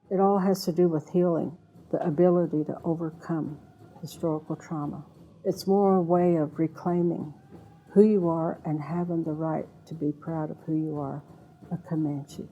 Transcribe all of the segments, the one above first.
It all has to do with healing, the ability to overcome historical trauma. It's more a way of reclaiming who you are and having the right to be proud of who you are, a Comanche.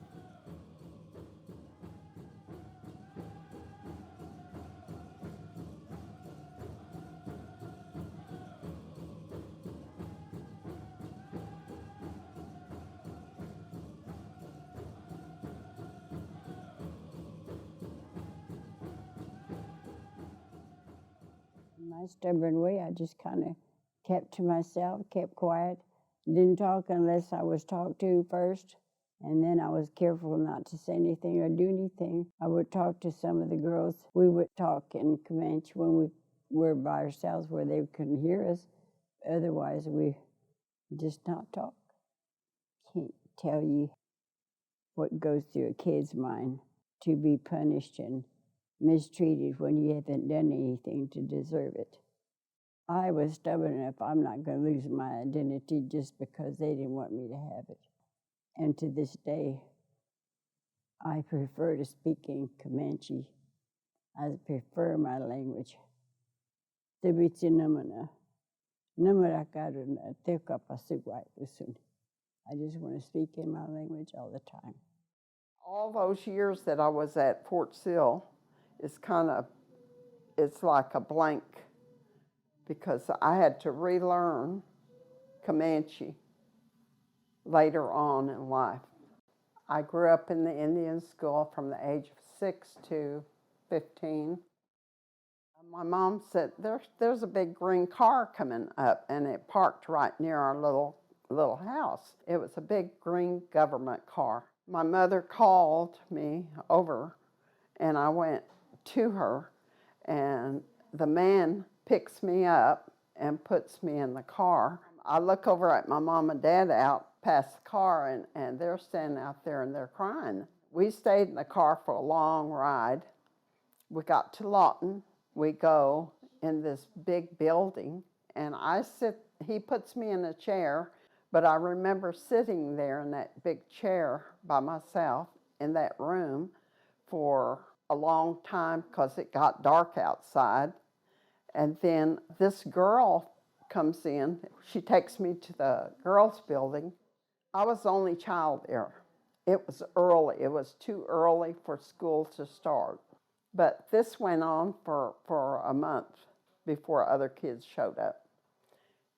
In my stubborn way, I just kind of kept to myself, kept quiet, didn't talk unless I was talked to first. And then I was careful not to say anything or do anything. I would talk to some of the girls. We would talk in Comanche when we were by ourselves where they couldn't hear us. Otherwise, we just not talk. Can't tell you what goes through a kid's mind to be punished and mistreated when you haven't done anything to deserve it. I was stubborn enough, I'm not going to lose my identity just because they didn't want me to have it. And to this day, I prefer to speak in Comanche. I prefer my language. I just want to speak in my language all the time. All those years that I was at Fort Sill it's like a blank because I had to relearn Comanche later on in life. I grew up in the Indian school from the age of 6 to 15. My mom said, there's a big green car coming up, and it parked right near our little house. It was a big green government car. My mother called me over, and I went to her, and the man picks me up and puts me in the car. I look over at my mom and dad out past the car, and they're standing out there and they're crying. We stayed in the car for a long ride. We got to Lawton. We go in this big building, and he puts me in a chair, but I remember sitting there in that big chair by myself in that room for a long time because it got dark outside. And then this girl comes in. She takes me to the girls' building. I was the only child there. It was early. It was too early for school to start. But this went on for a month before other kids showed up.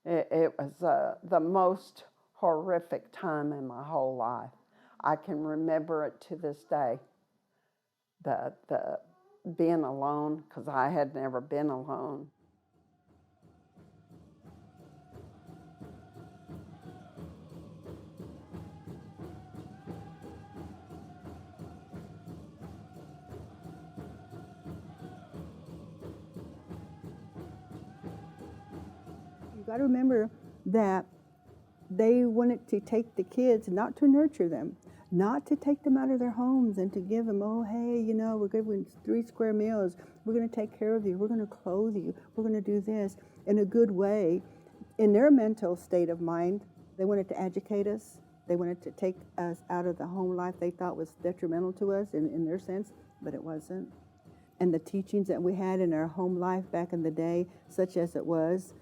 It was the most horrific time in my whole life. I can remember it to this day. The being alone, because I had never been alone. You got to remember that they wanted to take the kids, not to nurture them, not to take them out of their homes and to give them, oh, hey, we're giving 3 square meals. We're going to take care of you. We're going to clothe you. We're going to do this in a good way. In their mental state of mind, they wanted to educate us. They wanted to take us out of the home life they thought was detrimental to us in their sense, but it wasn't. And the teachings that we had in our home life back in the day, such as it was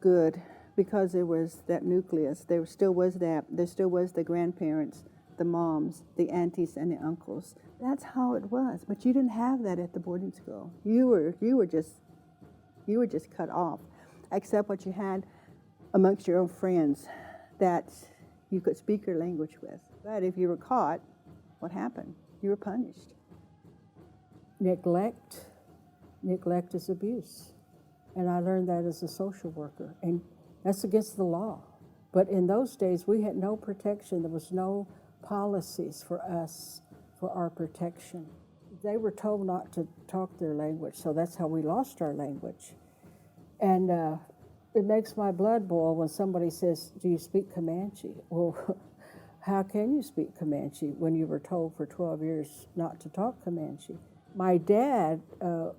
good because there was that nucleus. There still was the grandparents, the moms, the aunties, and the uncles. That's how it was. But you didn't have that at the boarding school. You were just cut off, except what you had amongst your own friends that you could speak your language with. But if you were caught, what happened? You were punished. Neglect is abuse. And I learned that as a social worker. And that's against the law. But in those days, we had no protection. There was no policies for us for our protection. They were told not to talk their language, so that's how we lost our language. And it makes my blood boil when somebody says, do you speak Comanche? Well, how can you speak Comanche when you were told for 12 years not to talk Comanche? My dad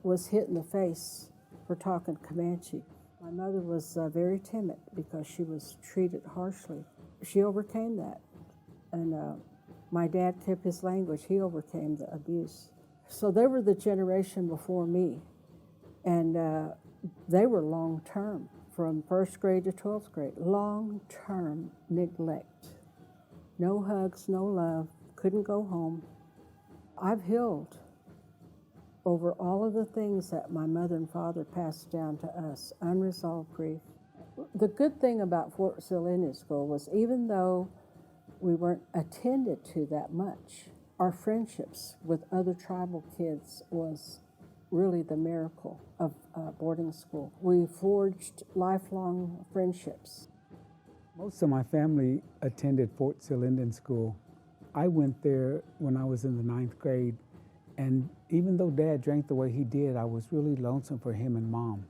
was hit in the face for talking Comanche. My mother was very timid because she was treated harshly. She overcame that, and My dad kept his language. He overcame the abuse. So they were the generation before me, and they were long-term, from first grade to 12th grade. Long-term neglect. No hugs, no love, couldn't go home. I've healed over all of the things that my mother and father passed down to us, unresolved grief. The good thing about Fort Sill Indian School was, even though we weren't attended to that much, our friendships with other tribal kids was really the miracle of boarding school. We forged lifelong friendships. Most of my family attended Fort Sill Indian School. I went there when I was in the 9th grade, and even though Dad drank the way he did, I was really lonesome for him and Mom.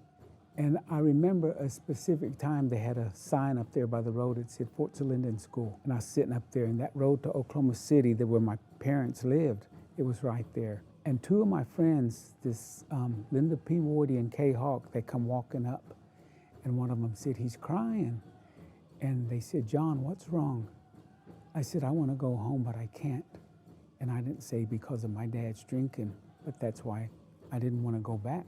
And I remember a specific time they had a sign up there by the road that said Fort Sill Indian School. And I was sitting up there, and that road to Oklahoma City, where my parents lived, it was right there. And two of my friends, this Linda P. Wardy and Kay Hawk, they come walking up. And one of them said, he's crying. And they said, John, what's wrong? I said, I want to go home, but I can't. And I didn't say because of my dad's drinking, but that's why I didn't want to go back.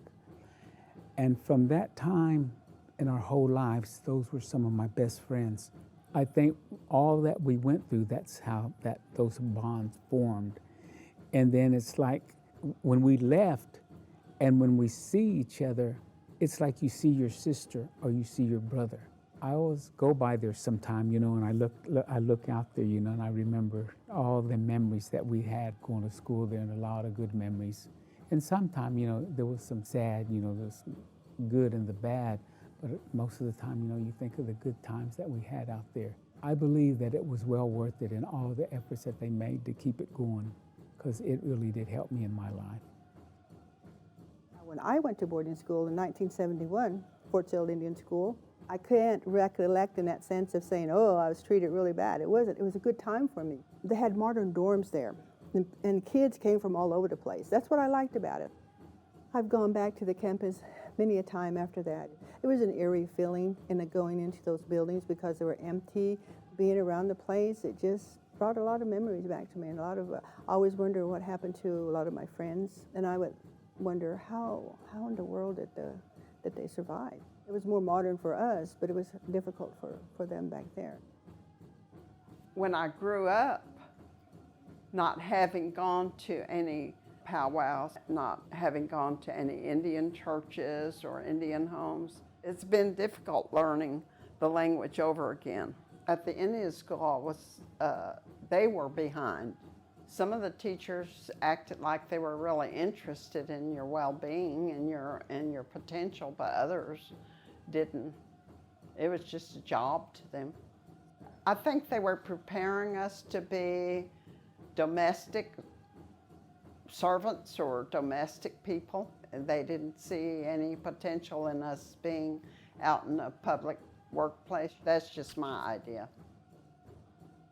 And from that time in our whole lives, those were some of my best friends. I think all that we went through, that's how those bonds formed. And then it's like when we left and when we see each other, it's like you see your sister or you see your brother. I always go by there sometime, and I look out there, and I remember all the memories that we had going to school there, and a lot of good memories. And sometimes, there was some sad, there's good and the bad, but most of the time, you think of the good times that we had out there. I believe that it was well worth it, and all the efforts that they made to keep it going, because it really did help me in my life. When I went to boarding school in 1971, Fort Sill Indian School, I can't recollect in that sense of saying, oh, I was treated really bad. It wasn't. It was a good time for me. They had modern dorms there, and kids came from all over the place. That's what I liked about it. I've gone back to the campus many a time after that. It was an eerie feeling going into those buildings because they were empty. Being around the place, it just brought a lot of memories back to me, and I always wonder what happened to a lot of my friends, and I would wonder how in the world did they survive. It was more modern for us, but it was difficult for them back there. When I grew up, not having gone to any powwows, not having gone to any Indian churches or Indian homes, it's been difficult learning the language over again. At the Indian school, they were behind. Some of the teachers acted like they were really interested in your well-being and your potential, but others didn't. It was just a job to them. I think they were preparing us to be domestic servants or domestic people. They didn't see any potential in us being out in a public workplace. That's just my idea.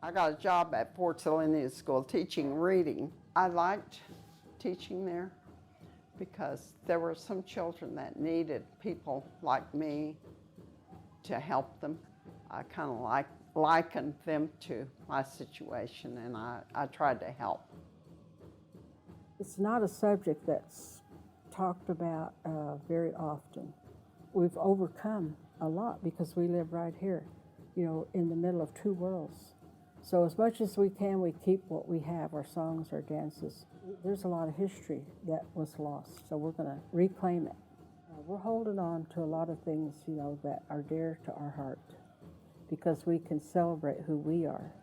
I got a job at Fort Sill Indian School teaching reading. I liked teaching there because there were some children that needed people like me to help them. I kind of likened them to my situation, and I tried to help. It's not a subject that's talked about very often. We've overcome a lot because we live right here, in the middle of two worlds. So as much as we can, we keep what we have, our songs, our dances. There's a lot of history that was lost, so we're going to reclaim it. We're holding on to a lot of things, that are dear to our heart because we can celebrate who we are.